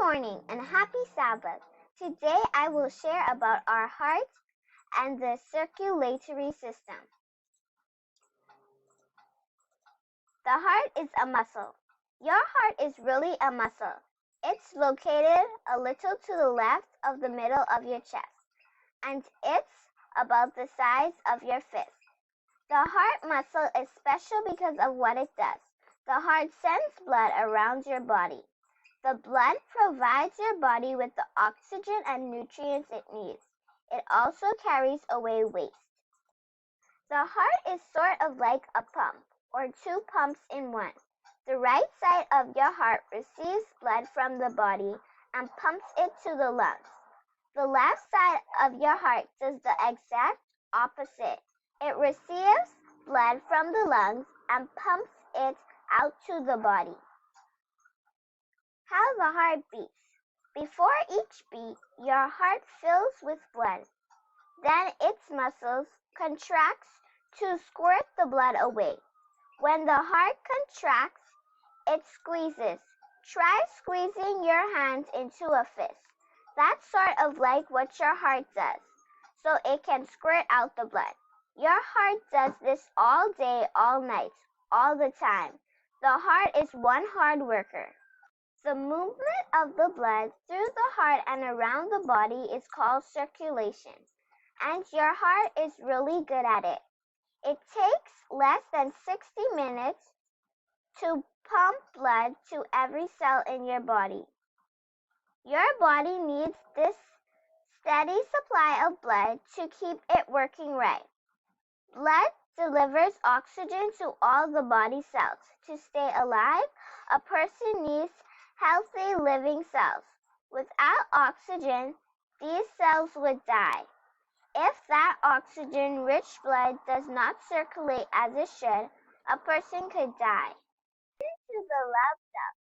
morning and happy Sabbath. Today I will share about our heart and the circulatory system. The heart is a muscle. Your heart is really a muscle. It's located a little to the left of the middle of your chest, and it's about the size of your fist. The heart muscle is special because of what it does. The heart sends blood around your body. The blood provides your body with the oxygen and nutrients it needs. It also carries away waste. The heart is sort of like a pump, or two pumps in one. The right side of your heart receives blood from the body and pumps it to the lungs. The left side of your heart does the exact opposite. It receives blood from the lungs and pumps it out to the body. How the heart beats. Before each beat, your heart fills with blood. Then its muscles contract to squirt the blood away. When the heart contracts, it squeezes. Try squeezing your hand into a fist. That's sort of like what your heart does, so it can squirt out the blood. Your heart does this all day, all night, all the time. The heart is one hard worker. The movement of the blood through the heart and around the body is called circulation, and your heart is really good at it. It takes less than 60 minutes to pump blood to every cell in your body. Your body needs this steady supply of blood to keep it working right. Blood delivers oxygen to all the body cells. To stay alive, a person needs healthy living cells. Without oxygen, these cells would die. If that oxygen-rich blood does not circulate as it should, a person could die. Listen to the loud stuff.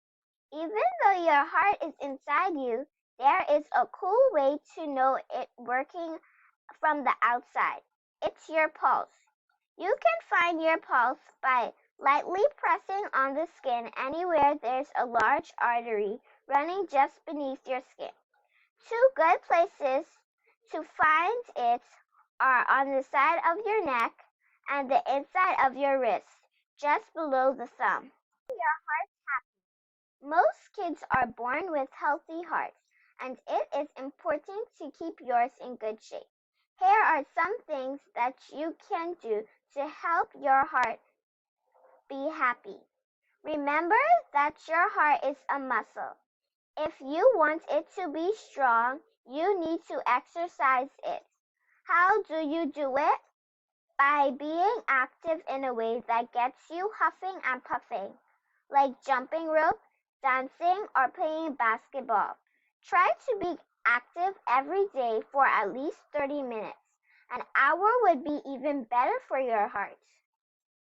Even though your heart is inside you, there is a cool way to know it working from the outside. It's your pulse. You can find your pulse by lightly pressing on the skin anywhere there's a large artery running just beneath your skin. Two good places to find it are on the side of your neck and the inside of your wrist, just below the thumb. Your heart's happy. Most kids are born with healthy hearts, and it is important to keep yours in good shape. Here are some things that you can do to help your heart be happy. Remember that your heart is a muscle. If you want it to be strong, you need to exercise it. How do you do it? By being active in a way that gets you huffing and puffing, like jumping rope, dancing, or playing basketball. Try to be active every day for at least 30 minutes. An hour would be even better for your heart.